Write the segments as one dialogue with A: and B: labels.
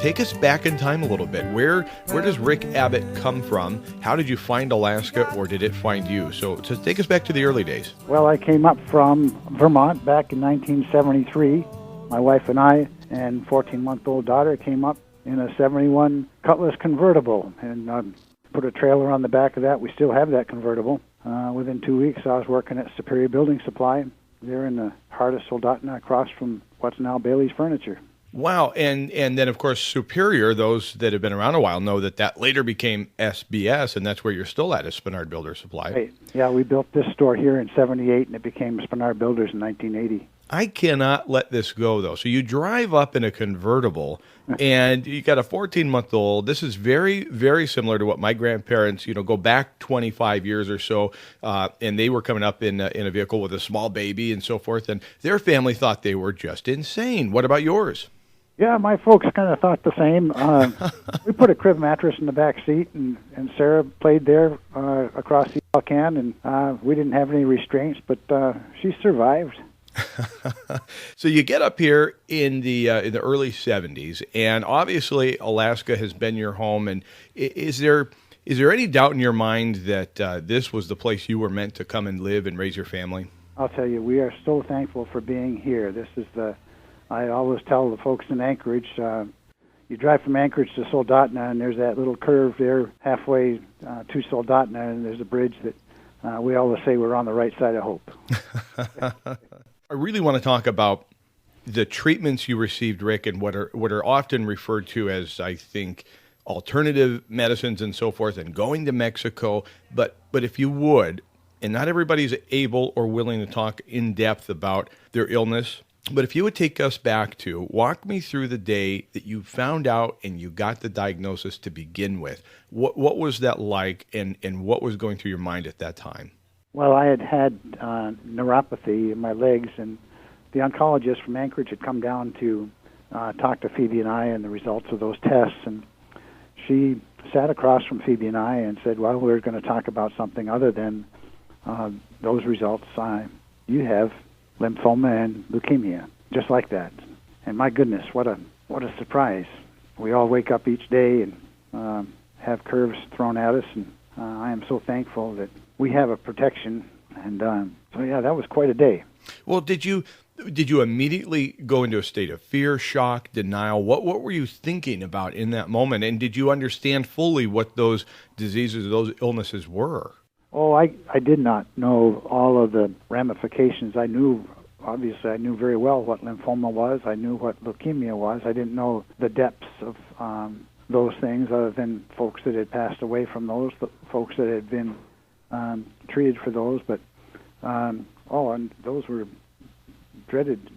A: take us back in time a little bit. Where does Rick Abbott come from? How did you find Alaska, or did it find you? So take us back to the early days.
B: Well, I came up from Vermont back in 1973. My wife and I and 14-month-old daughter came up in a 71 Cutlass convertible and put a trailer on the back of that. We still have that convertible. Within 2 weeks, I was working at Superior Building Supply there in the heart of Soldotna, across from what's now Bailey's Furniture.
A: Wow, and then, of course, Superior, those that have been around a while know that later became SBS, and that's where you're still at Spenard Builder Supply.
B: Right. Yeah, we built this store here in 78, and it became Spenard Builders in 1980.
A: I cannot let this go, though. So you drive up in a convertible, and you got a 14-month-old. This is very, very similar to what my grandparents, go back 25 years or so, and they were coming up in a vehicle with a small baby and so forth, and their family thought they were just insane. What about yours?
B: Yeah, my folks kind of thought the same. We put a crib mattress in the back seat, and Sarah played there across the can, and we didn't have any restraints, but she survived.
A: So you get up here in the early 70s, and obviously Alaska has been your home. And is there any doubt in your mind that this was the place you were meant to come and live and raise your family?
B: I'll tell you, we are so thankful for being here. This is I always tell the folks in Anchorage, you drive from Anchorage to Soldotna, and there's that little curve there halfway to Soldotna, and there's a bridge that we always say we're on the right side of hope.
A: I really want to talk about the treatments you received, Rick, and what are often referred to as, I think, alternative medicines and so forth, and going to Mexico. But if you would, and not everybody's able or willing to talk in depth about their illness, but if you would take us back to, walk me through the day that you found out and you got the diagnosis to begin with. What was that like, and what was going through your mind at that time?
B: Well, I had neuropathy in my legs, and the oncologist from Anchorage had come down to talk to Phoebe and I and the results of those tests, and she sat across from Phoebe and I and said, well, we're going to talk about something other than those results. You have lymphoma and leukemia, just like that. And my goodness, what a surprise. We all wake up each day and have curves thrown at us, and I am so thankful that we have a protection, and so yeah, that was quite a day.
A: Well, did you immediately go into a state of fear, shock, denial? What were you thinking about in that moment, and did you understand fully what those diseases, those illnesses were?
B: Oh, I did not know all of the ramifications. I knew very well what lymphoma was. I knew what leukemia was. I didn't know the depths of those things, other than folks that had passed away from those, the folks that had been treated for those. But and those were dreaded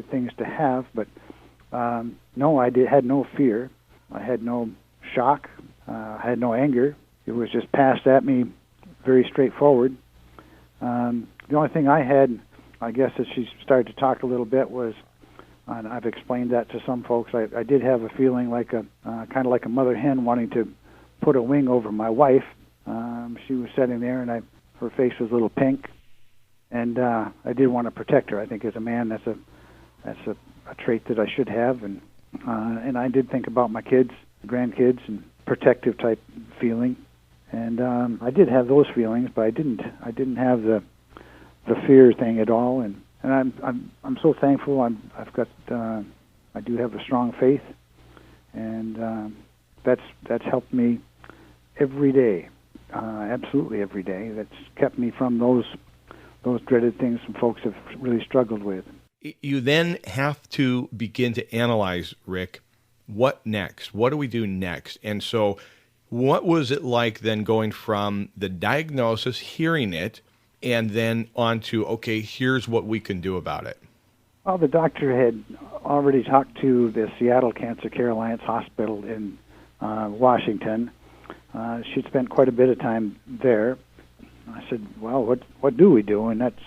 B: things to have. But no, had no fear. I had no shock. I had no anger. It was just passed at me very straightforward. The only thing I had, I guess, as she started to talk a little bit, was, and I've explained that to some folks, I did have a feeling like kind of like a mother hen wanting to put a wing over my wife. She was sitting there, and her face was a little pink, and I did want to protect her. I think as a man, that's a trait that I should have, and I did think about my kids, grandkids, and protective type feeling. And I did have those feelings, but I didn't have the fear thing at all. And I'm so thankful. I do have a strong faith, and that's helped me every day, absolutely every day. That's kept me from those dreaded things some folks have really struggled with.
A: You then have to begin to analyze, Rick, what next? What do we do next? And so what was it like then going from the diagnosis, hearing it, and then on to, okay, here's what we can do about it?
B: Well, the doctor had already talked to the Seattle Cancer Care Alliance Hospital in Washington. She'd spent quite a bit of time there. I said, well, what do we do? And that's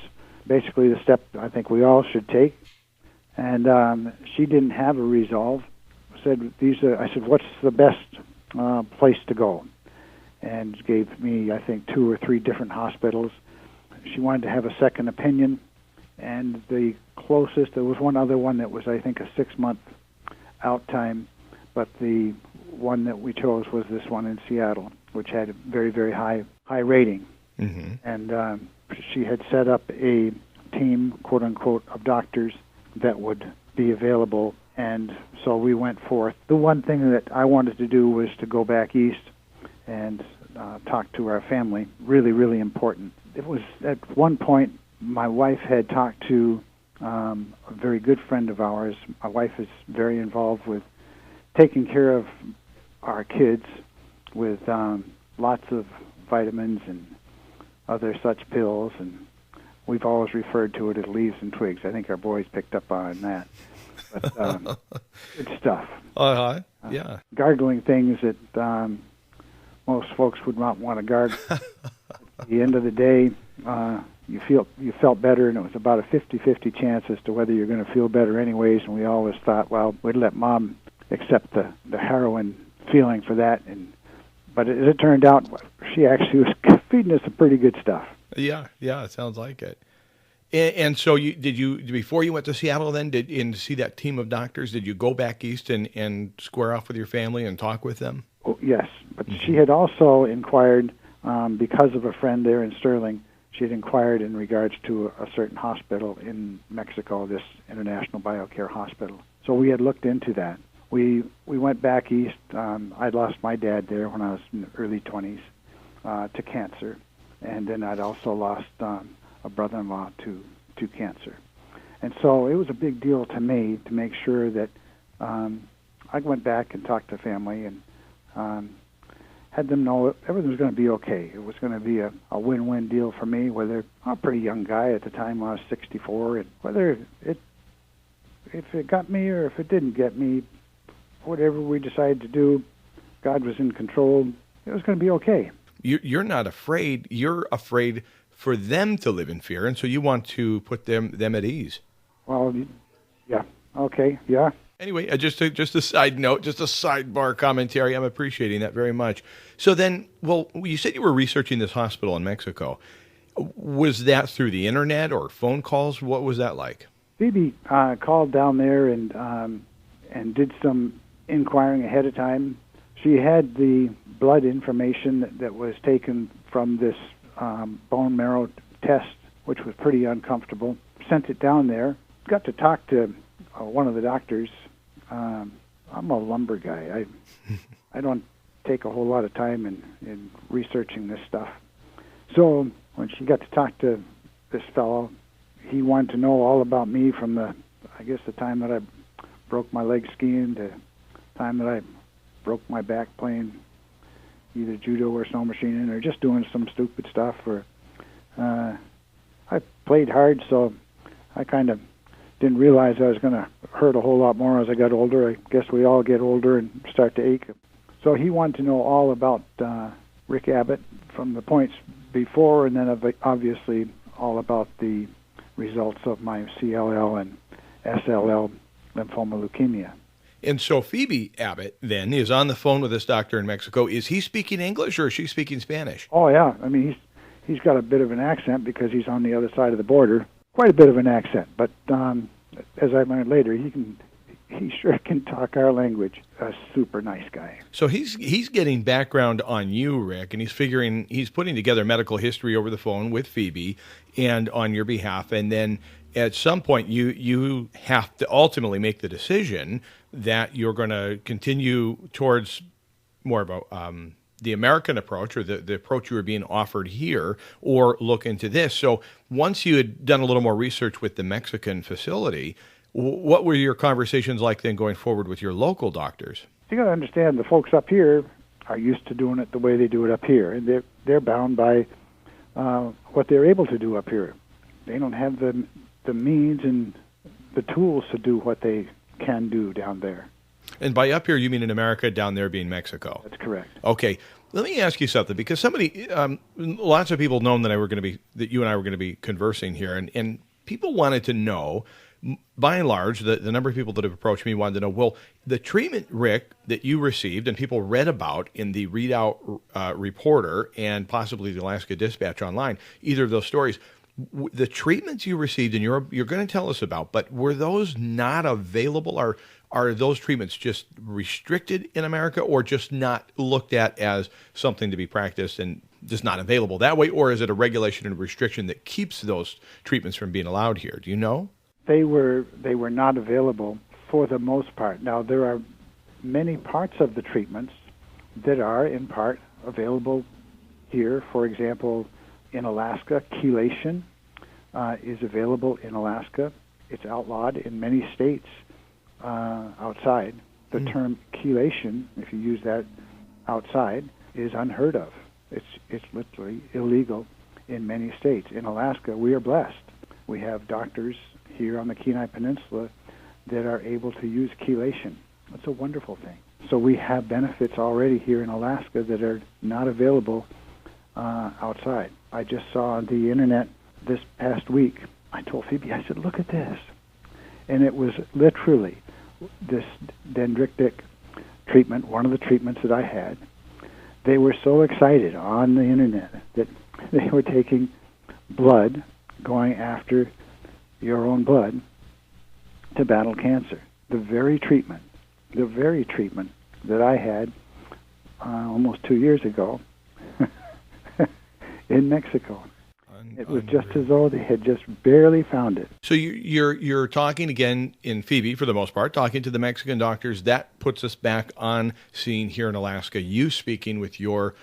B: basically the step I think we all should take. And she didn't have a resolve. I said, what's the best place to go? And gave me, I think, 2 or 3 different hospitals. She wanted to have a second opinion, and the closest, there was one other one that was, I think, a 6-month out time, but the one that we chose was this one in Seattle, which had a very, very high rating.
A: Mm-hmm.
B: And she had set up a team, quote unquote, of doctors that would be available. And so we went forth. The one thing that I wanted to do was to go back east and talk to our family. Really, really important. It was at one point my wife had talked to a very good friend of ours. My wife is very involved with taking care of our kids with lots of vitamins and other such pills, and we've always referred to it as leaves and twigs. I think our boys picked up on that. But good stuff.
A: Uh-huh. Yeah.
B: Gargling things that most folks would not want to gargle. At the end of the day, you felt better, and it was about a 50-50 chance as to whether you're going to feel better anyways, and we always thought, well, we'd let Mom accept the heroin feeling for that, but as it turned out, she actually was feeding us some pretty good stuff.
A: Yeah, it sounds like it. And so did you before you went to Seattle then, and to see that team of doctors, did you go back east and square off with your family and talk with them?
B: Oh, yes, but she had also inquired, because of a friend there in Sterling, she had inquired in regards to a certain hospital in Mexico, this International Biocare Hospital. So we had looked into that. We went back east. I'd lost my dad there when I was in the early 20s to cancer, and then I'd also lost a brother-in-law to cancer. And so it was a big deal to me to make sure that I went back and talked to family and had them know everything was going to be okay. It was going to be a win-win deal for me, whether I'm a pretty young guy at the time. I was 64, and whether if it got me or if it didn't get me, whatever we decided to do, God was in control. It was going to be okay.
A: You're not afraid. You're afraid for them to live in fear, and so you want to put them at ease.
B: Well, yeah, okay, yeah.
A: Anyway, just a side note, just a sidebar commentary. I'm appreciating that very much. So then, well, you said you were researching this hospital in Mexico. Was that through the internet or phone calls? What was that like?
B: Phoebe called down there and did some inquiring ahead of time. She had the blood information that was taken from this bone marrow test, which was pretty uncomfortable. Sent it down there. Got to talk to one of the doctors. I'm a lumber guy. I don't take a whole lot of time in researching this stuff. So when she got to talk to this fellow, he wanted to know all about me from the time that I broke my leg skiing to the time that I broke my back playing either judo or snow machining or just doing some stupid stuff. Or I played hard, so I kind of didn't realize I was going to hurt a whole lot more as I got older. I guess we all get older and start to ache. So he wanted to know all about Rick Abbott from the points before, and then obviously all about the results of my CLL and SLL lymphoma leukemia.
A: And so Phoebe Abbott then is on the phone with this doctor in Mexico. Is he speaking English or is she speaking Spanish?
B: Oh, yeah. I mean, he's got a bit of an accent because he's on the other side of the border. Quite a bit of an accent, but as I learned later, he sure can talk our language. A super nice guy.
A: So he's getting background on you, Rick, and he's putting together medical history over the phone with Phoebe and on your behalf, and then at some point you have to ultimately make the decision that you're going to continue towards more about the American approach or the approach you were being offered here, or look into this. So once you had done a little more research with the Mexican facility, what were your conversations like then going forward with your local doctors?
B: You got to understand, the folks up here are used to doing it the way they do it up here, and they're bound by what they're able to do up here. They don't have the means and the tools to do what they can do down there.
A: And by up here, you mean in America, down there being Mexico?
B: That's correct.
A: Okay. Let me ask you something, because lots of people know that you and I were going to be conversing here, and people wanted to know, by and large, the number of people that have approached me wanted to know, well, the treatment, Rick, that you received and people read about in the Readout Reporter and possibly the Alaska Dispatch online, either of those stories, The treatments you received, and you're going to tell us about, but were those not available? Are those treatments just restricted in America, or just not looked at as something to be practiced and just not available that way? Or is it a regulation and restriction that keeps those treatments from being allowed here? Do you know?
B: They were not available for the most part. Now, there are many parts of the treatments that are in part available here. For example, in Alaska, chelation is available in Alaska. It's outlawed in many states outside. The term chelation, if you use that outside, is unheard of. It's literally illegal in many states. In Alaska, we are blessed. We have doctors here on the Kenai Peninsula that are able to use chelation. It's a wonderful thing. So we have benefits already here in Alaska that are not available outside. I just saw on the internet this past week, I told Phoebe, I said, look at this. And it was literally this dendritic treatment, one of the treatments that I had. They were so excited on the internet that they were taking blood, going after your own blood to battle cancer. The very treatment that I had almost 2 years ago in Mexico. It was just as though they had just barely found it.
A: So you're talking again in Phoebe, for the most part, talking to the Mexican doctors. That puts us back on scene here in Alaska. You speaking with your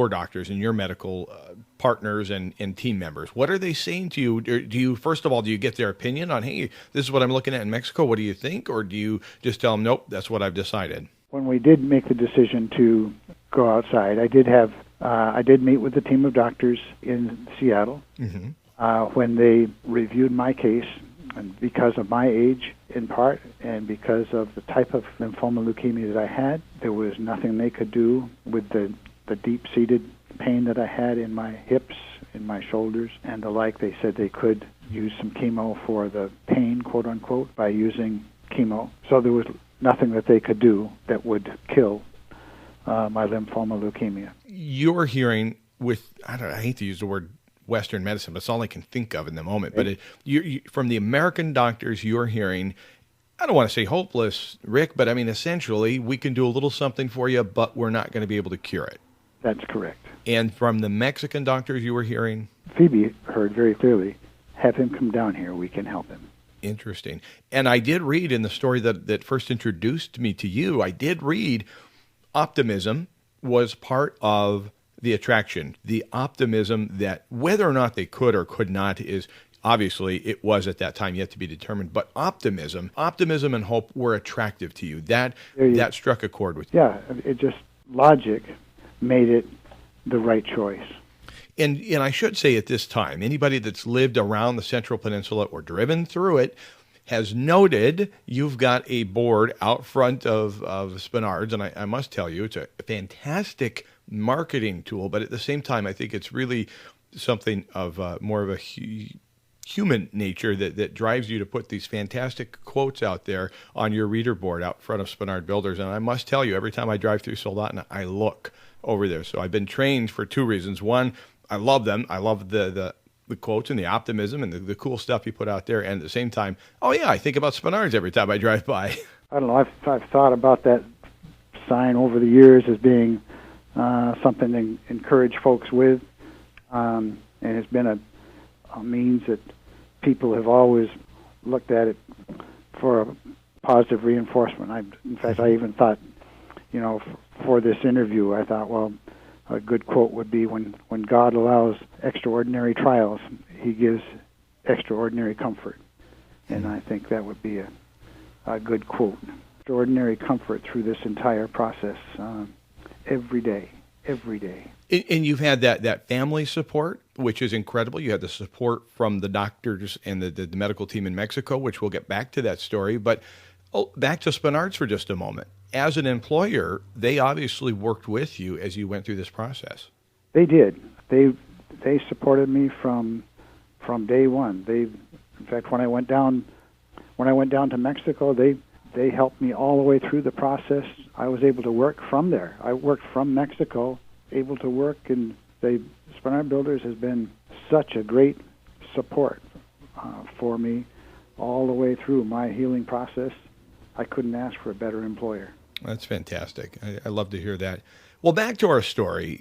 A: doctors and your medical partners and team members. What are they saying to you? Do you, first of all, do you get their opinion on, hey, this is what I'm looking at in Mexico, what do you think? Or do you just tell them, nope, that's what I've decided?
B: When we did make the decision to go outside, I did meet with the team of doctors in Seattle. When they reviewed my case, and because of my age in part, and because of the type of lymphoma leukemia that I had, there was nothing they could do with the deep-seated pain that I had in my hips, in my shoulders, and the like. They said they could use some chemo for the pain, quote-unquote, by using chemo. So there was nothing that they could do that would kill my lymphoma leukemia.
A: You're hearing with, I hate to use the word Western medicine, but it's all I can think of in the moment. But you, from the American doctors, you're hearing, I don't want to say hopeless, Rick, but I mean, essentially, we can do a little something for you, but we're not going to be able to cure it.
B: That's correct.
A: And from the Mexican doctors you were hearing?
B: Phoebe heard very clearly, have him come down here, we can help him.
A: Interesting. And I did read in the story that first introduced me to you, I did read optimism was part of the attraction. The optimism that whether or not they could or could not is obviously it was at that time yet to be determined. But optimism and hope were attractive to you. That struck a chord with you.
B: Yeah, it just logic made it the right choice.
A: And I should say at this time, anybody that's lived around the Central Peninsula or driven through it has noted you've got a board out front of Spenard's, and I must tell you, it's a fantastic marketing tool, but at the same time, I think it's really something of more of a human nature that drives you to put these fantastic quotes out there on your reader board out front of Spenard Builders. And I must tell you, every time I drive through Soldotna, I look over there. So I've been trained for two reasons. One, I love them. I love the quotes and the optimism and the cool stuff you put out there. And at the same time, oh yeah, I think about Spenard's every time I drive by.
B: I don't know. I've thought about that sign over the years as being something to encourage folks with, and it's been a means that people have always looked at it for a positive reinforcement. In fact, I even thought, for this interview, I thought, well, a good quote would be, when God allows extraordinary trials, he gives extraordinary comfort. And I think that would be a good quote. Extraordinary comfort through this entire process, every day. And
A: you've had that family support, which is incredible. You had the support from the doctors and the medical team in Mexico, which we'll get back to that story. But back to Spenard's for just a moment. As an employer, they obviously worked with you as you went through this process.
B: They did. They supported me from day one. In fact, when I went down to Mexico, they helped me all the way through the process. I was able to work from there. I worked from Mexico, able to work, and Spenard Builders has been such a great support for me all the way through my healing process. I couldn't ask for a better employer.
A: That's fantastic. I love to hear that. Well, back to our story.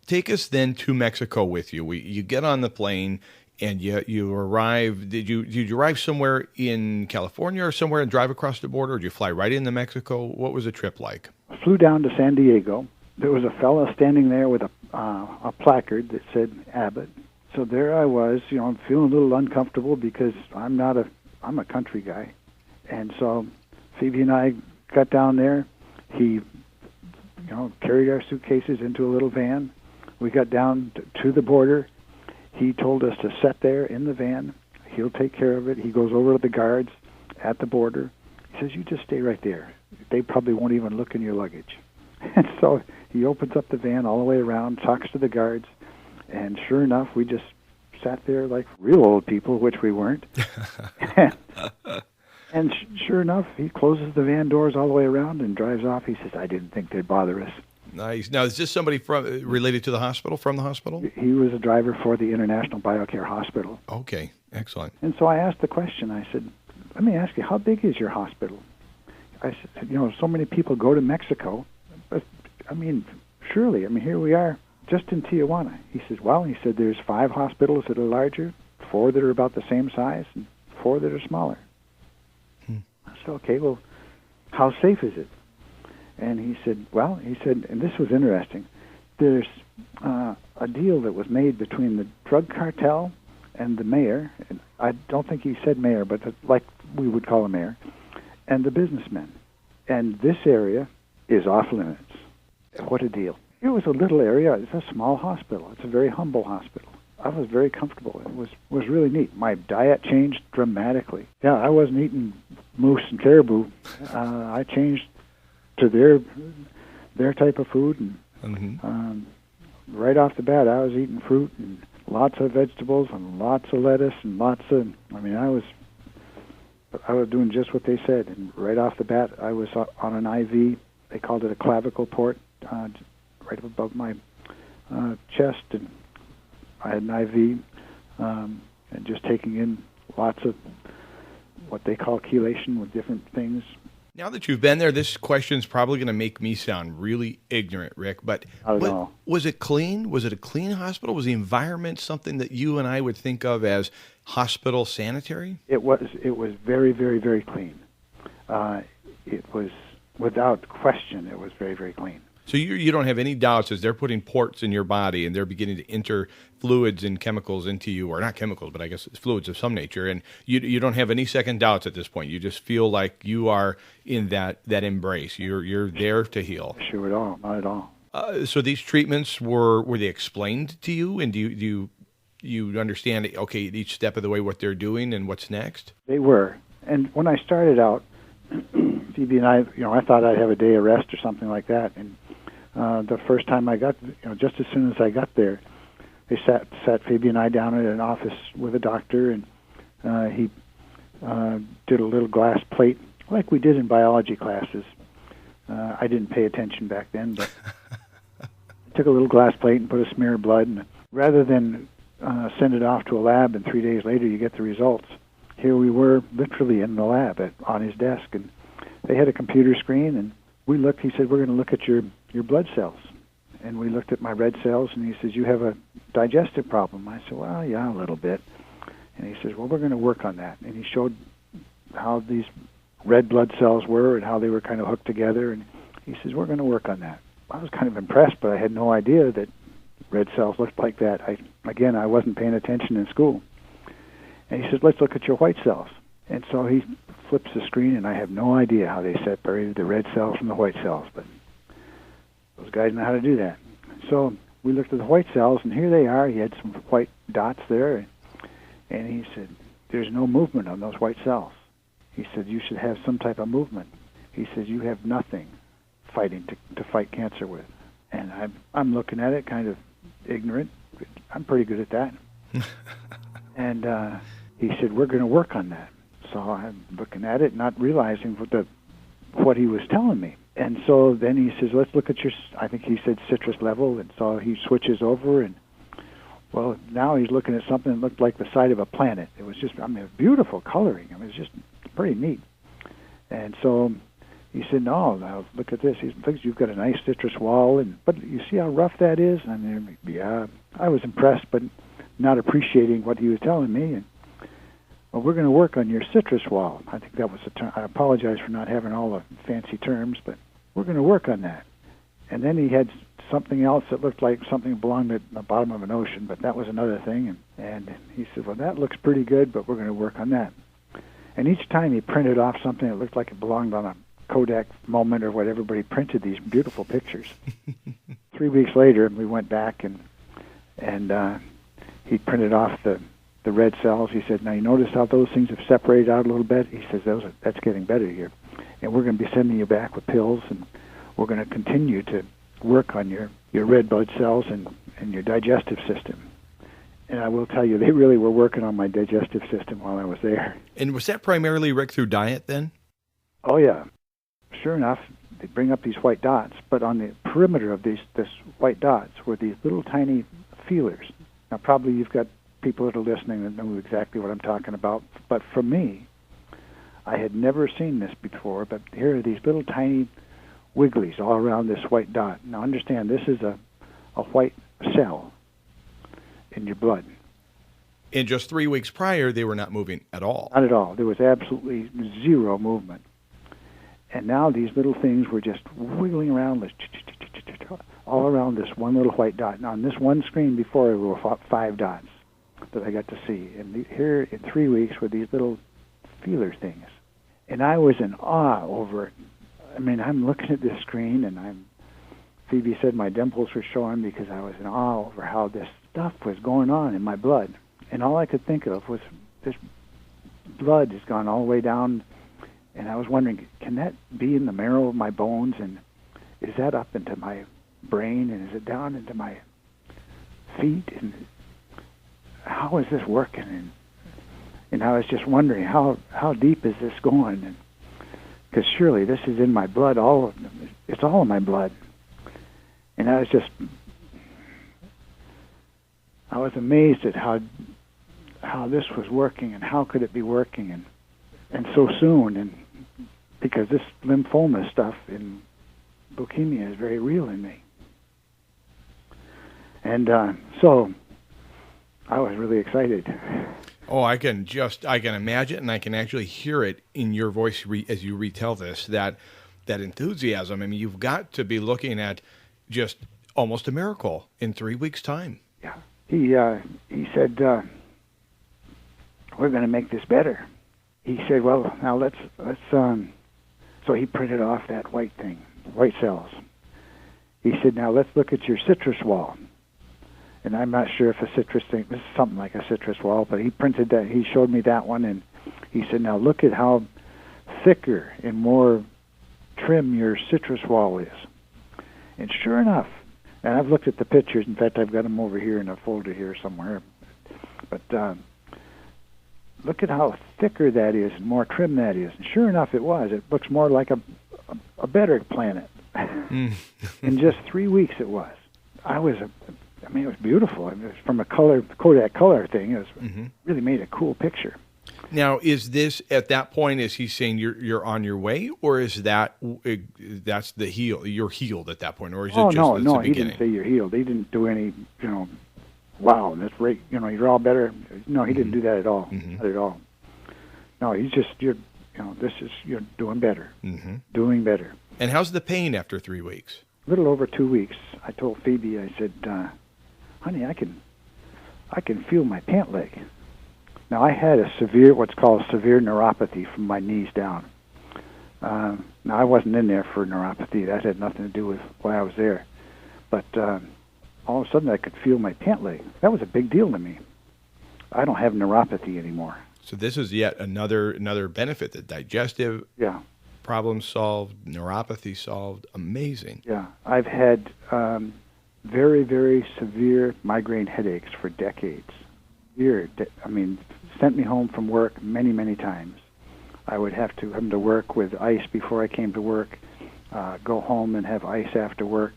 A: Take us then to Mexico with you. You get on the plane and you arrive. Did you arrive somewhere in California or somewhere and drive across the border? Or did you fly right into Mexico? What was the trip like?
B: I flew down to San Diego. There was a fellow standing there with a placard that said Abbott. So there I was, I'm feeling a little uncomfortable because I'm a country guy. And so Phoebe and I got down there. He, carried our suitcases into a little van. We got down to the border. He told us to sit there in the van. He'll take care of it. He goes over to the guards at the border. He says, you just stay right there. They probably won't even look in your luggage. And so he opens up the van all the way around, talks to the guards, and sure enough, we just sat there like real old people, which we weren't. And sure enough, he closes the van doors all the way around and drives off. He says, I didn't think they'd bother us.
A: Nice. Now, is this somebody related to the hospital, from the hospital?
B: He was a driver for the International BioCare Hospital.
A: Okay, excellent.
B: And so I asked the question. I said, let me ask you, how big is your hospital? I said, so many people go to Mexico. But, surely, here we are just in Tijuana. He says, there's 5 hospitals that are larger, 4 that are about the same size, and 4 that are smaller. I said, okay, well, how safe is it? And he said, and this was interesting, there's a deal that was made between the drug cartel and the mayor, and I don't think he said mayor, but like we would call a mayor, and the businessmen. And this area is off limits. What a deal. It was a little area. It's a small hospital. It's a very humble hospital. I was very comfortable. It was really neat. My diet changed dramatically. Yeah, I wasn't eating moose and caribou. I changed to their type of food, and right off the bat, I was eating fruit and lots of vegetables and lots of lettuce and I was doing just what they said. And right off the bat, I was on an IV. They called it a clavicle port, right above my chest, and I had an IV, and just taking in lots of what they call chelation with different things.
A: Now that you've been there, this question's probably going to make me sound really ignorant, Rick, but was it clean? Was it a clean hospital? Was the environment something that you and I would think of as hospital sanitary?
B: It was very, very, very clean. It was, without question, it was very, very clean.
A: So you don't have any doubts as they're putting ports in your body and they're beginning to enter fluids and chemicals into you, or not chemicals, but I guess it's fluids of some nature, and you don't have any second doubts at this point. You just feel like you are in that embrace. You're there to heal.
B: Sure at all, not at all.
A: So these treatments were they explained to you, and do you understand? Okay, each step of the way what they're doing and what's next?
B: They were, and when I started out, Phoebe and I thought I'd have a day of rest or something like that, and the first time I got, just as soon as I got there, they sat Phoebe and I down at an office with a doctor, and he did a little glass plate like we did in biology classes. I didn't pay attention back then, but took a little glass plate and put a smear of blood, and rather than send it off to a lab and 3 days later you get the results, here we were literally in the lab on his desk, and they had a computer screen, and we looked. He said, we're going to look at your blood cells. And we looked at my red cells, and he says, you have a digestive problem. I said, well, yeah, a little bit. And he says, well, we're going to work on that. And he showed how these red blood cells were and how they were kind of hooked together. And he says, we're going to work on that. I was kind of impressed, but I had no idea that red cells looked like that. I wasn't paying attention in school. And he says, let's look at your white cells. And so he flips the screen, and I have no idea how they separated the red cells from the white cells, but those guys know how to do that. So we looked at the white cells, and here they are. He had some white dots there, and he said, there's no movement on those white cells. He said, you should have some type of movement. He says, you have nothing fighting to fight cancer with. And I'm looking at it kind of ignorant. I'm pretty good at that. And he said, we're going to work on that. So I'm looking at it, not realizing what he was telling me. And so then he says, let's look at your, I think he said citrus level. And so he switches over, and Well, now he's looking at something that looked like the side of a planet. It was just, I mean, beautiful coloring. I mean, it was just pretty neat. And so he said, no, now look at this. He thinks you've got a nice citrus wall, but you see how rough that is? I mean, yeah, I was impressed, but not appreciating what he was telling me. And well, we're going to work on your citrus wall. I think that was the term. I apologize for not having all the fancy terms, but we're going to work on that. And then he had something else that looked like something belonged at the bottom of an ocean, but that was another thing. And he said, well, that looks pretty good, but we're going to work on that. And each time he printed off something that looked like it belonged on a Kodak Moment or whatever, but he printed these beautiful pictures. 3 weeks later, we went back and he printed off the red cells. He said, now you notice how those things have separated out a little bit? He says, that's getting better here. And we're going to be sending you back with pills, and we're going to continue to work on your red blood cells and your digestive system. And I will tell you, they really were working on my digestive system while I was there.
A: And was that primarily, Rick, through diet then?
B: Oh, yeah. Sure enough, they bring up these white dots, but on the perimeter of this white dots were these little tiny feelers. Now, probably you've got people that are listening that know exactly what I'm talking about, but for me, I had never seen this before, but here are these little tiny wigglies all around this white dot. Now, understand, this is a white cell in your blood.
A: And just 3 weeks prior, they were not moving at all.
B: Not at all. There was absolutely zero movement. And now these little things were just wiggling around all around this one little white dot. Now, on this one screen before, there were 5 dots that I got to see. And here in 3 weeks were these little feeler things. And I was in awe over it. I mean, I'm looking at this screen, and Phoebe said my dimples were showing because I was in awe over how this stuff was going on in my blood. And all I could think of was this blood has gone all the way down, and I was wondering, can that be in the marrow of my bones, and is that up into my brain, and is it down into my feet, and how is this working? And I was just wondering, how deep is this going? Because surely this is in my blood, it's all in my blood. And I was amazed at how this was working, and how could it be working, and so soon, and because this lymphoma stuff in leukemia is very real in me. And so I was really excited.
A: Oh, I can imagine, and I can actually hear it in your voice as you retell this, that enthusiasm. I mean, you've got to be looking at just almost a miracle in 3 weeks' time.
B: Yeah. He said, we're going to make this better. He said, well, now let's so he printed off that white cells. He said, now let's look at your citrus wall. And I'm not sure if a citrus thing, this is something like a citrus wall, but he printed that, he showed me that one, and he said, now look at how thicker and more trim your citrus wall is. And sure enough, and I've looked at the pictures, in fact, I've got them over here in a folder here somewhere, but look at how thicker that is and more trim that is. And sure enough, it was. It looks more like a better planet. In just 3 weeks it was. It was beautiful. It was from a Kodak color thing. It was really made a cool picture.
A: Now, is this, at that point, is he saying you're on your way, or is that's the you're healed at that point, or is it just the beginning?
B: He didn't say you're healed. He didn't do any, wow, that's right, you're all better. No, he didn't do that at all. Not at all. No, he's just, you're doing better. Doing better.
A: And how's the pain after 3 weeks?
B: A little over 2 weeks. I told Phoebe, I said, honey, I can feel my pant leg. Now, I had what's called severe neuropathy from my knees down. Now, I wasn't in there for neuropathy. That had nothing to do with why I was there. But all of a sudden, I could feel my pant leg. That was a big deal to me. I don't have neuropathy anymore.
A: So this is yet another benefit, the digestive problem solved, neuropathy solved. Amazing. Yeah,
B: I've had very, very severe migraine headaches for decades. Sent me home from work many, many times. I would have to come to work with ice before I came to work, go home and have ice after work,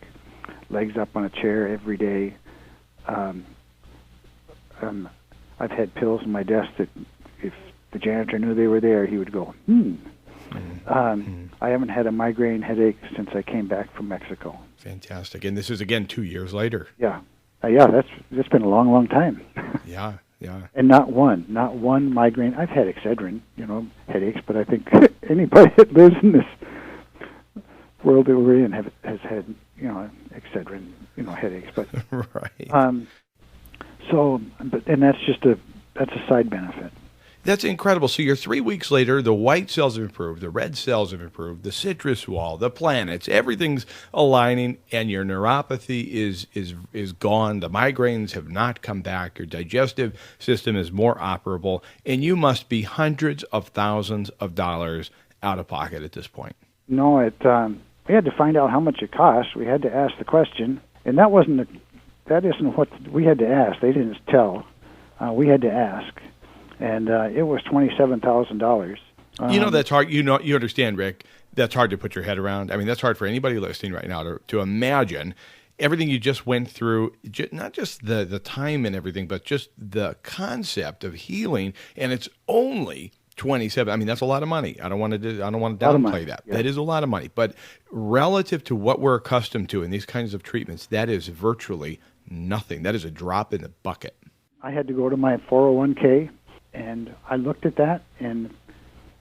B: legs up on a chair every day. I've had pills in my desk that if the janitor knew they were there, he would go, I haven't had a migraine headache since I came back from Mexico.
A: Fantastic. And this is, again, 2 years later.
B: Yeah. That's been a long, long time.
A: Yeah.
B: And not one migraine. I've had Excedrin, headaches, but I think anybody that lives in this world that we're in has had, Excedrin, headaches. But
A: right.
B: And that's a side benefit.
A: That's incredible. So you're 3 weeks later, the white cells have improved, the red cells have improved, the citrus wall, the planets, everything's aligning, and your neuropathy is gone. The migraines have not come back. Your digestive system is more operable, and you must be hundreds of thousands of dollars out of pocket at this point.
B: No, we had to find out how much it cost. We had to ask the question, and that isn't what we had to ask. They didn't tell. We had to ask. And it was $27,000.
A: That's hard. You understand, Rick, that's hard to put your head around. I mean, that's hard for anybody listening right now to imagine everything you just went through, not just the time and everything, but just the concept of healing. And it's only 27. I mean, that's a lot of money. I don't want to downplay that. Yeah. That is a lot of money. But relative to what we're accustomed to in these kinds of treatments, that is virtually nothing. That is a drop in the bucket.
B: I had to go to my 401k. And I looked at that, and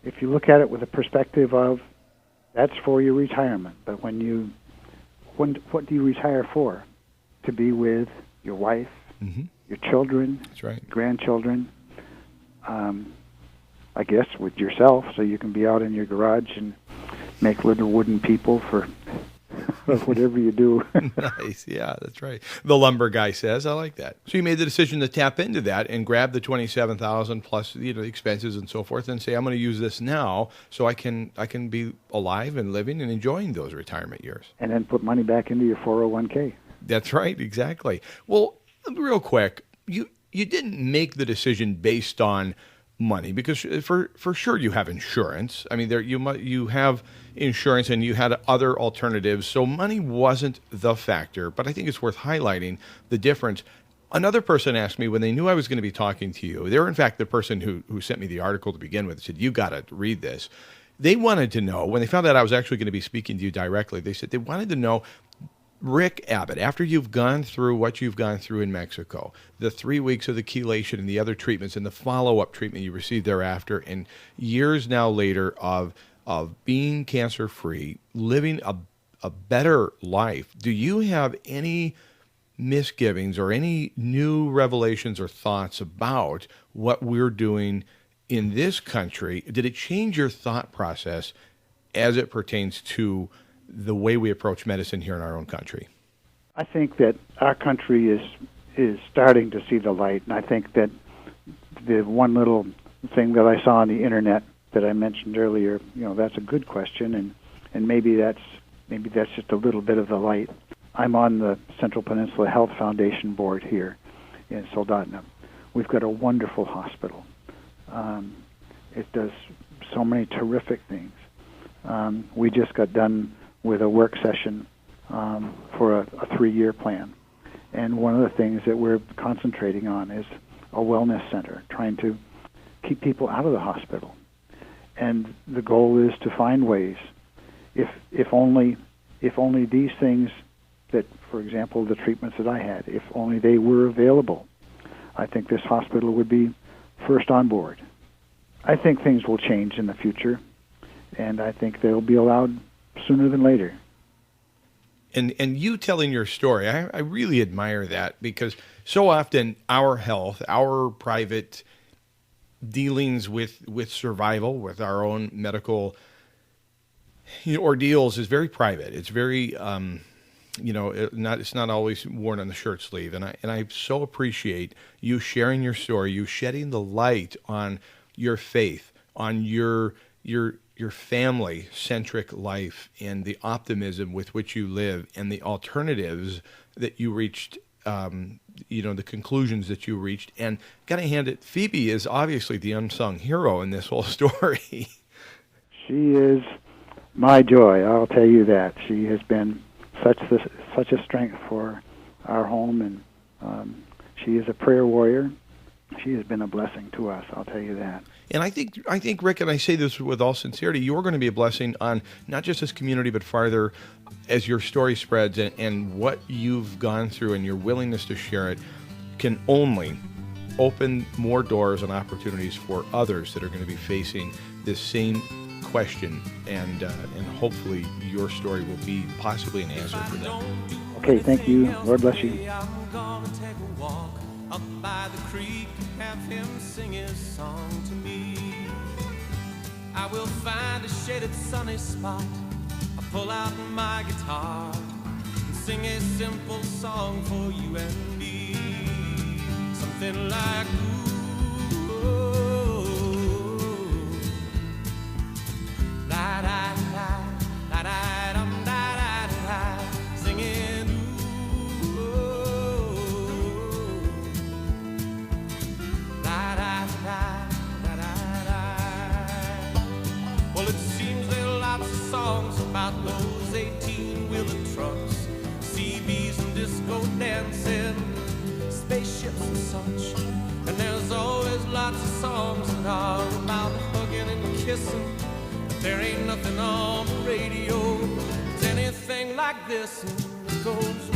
B: if you look at it with a perspective of that's for your retirement, but what do you retire for? To be with your wife, your children,
A: that's right,
B: grandchildren, I guess with yourself, so you can be out in your garage and make little wooden people for whatever you do.
A: Nice. Yeah, that's right. The lumber guy says, I like that. So you made the decision to tap into that and grab the $27,000 plus the expenses and so forth and say, I'm going to use this now so I can be alive and living and enjoying those retirement years.
B: And then put money back into your 401k.
A: That's right. Exactly. Well, real quick, you didn't make the decision based on money because for sure you have insurance. I mean, you have insurance and you had other alternatives, so money wasn't the factor. But I think it's worth highlighting the difference. Another person asked me when they knew I was going to be talking to you. They were, in fact, the person who sent me the article to begin with. Said, you got to read this. They wanted to know, when they found out I was actually going to be speaking to you directly, they said they wanted to know, Rick Abbott, after you've gone through what you've gone through in Mexico, the 3 weeks of the chelation and the other treatments and the follow-up treatment you received thereafter, and years now later of being cancer-free, living a better life, do you have any misgivings or any new revelations or thoughts about what we're doing in this country? Did it change your thought process as it pertains to the way we approach medicine here in our own country?
B: I think that our country is starting to see the light, and I think that the one little thing that I saw on the internet that I mentioned earlier, that's a good question, and maybe that's just a little bit of the light. I'm on the Central Peninsula Health Foundation board here in Soldotna. We've got a wonderful hospital. It does so many terrific things. We just got done with a work session for a 3-year plan. And one of the things that we're concentrating on is a wellness center, trying to keep people out of the hospital. And the goal is to find ways, if only these things that, for example, the treatments that I had, if only they were available, I think this hospital would be first on board. I think things will change in the future, and I think they'll be allowed sooner than later.
A: And you telling your story, I really admire that, because so often our health, our private dealings with survival, with our own medical ordeals is very private. It's very, it's not always worn on the shirt sleeve. And I so appreciate you sharing your story, you shedding the light on your faith, on your family-centric life, and the optimism with which you live, and the alternatives that you reached, the conclusions that you reached. And got to hand it, Phoebe is obviously the unsung hero in this whole story.
B: She is my joy, I'll tell you that. She has been such a strength for our home, and she is a prayer warrior. she has been a blessing to us, I'll tell you that.
A: And I think, Rick, and I say this with all sincerity, you're going to be a blessing on not just this community, but farther as your story spreads, and what you've gone through and your willingness to share it can only open more doors and opportunities for others that are going to be facing this same question, and hopefully your story will be possibly an answer for them.
B: Okay, thank you. Lord bless you.
C: I'm gonna take a walk up by the creek and have him sing his song to me. I will find a shaded sunny spot. I'll pull out my guitar and sing a simple song for you and me. Something like ooh, la da da da da dum da da da, singing ooh, la da da da da da. Well, it seems there are lots of songs about those 18-wheeler trucks, CBs and disco dancing, spaceships and such. And there's always lots of songs that are about hugging and kissing. But there ain't nothing on the radio that's anything like this, and it goes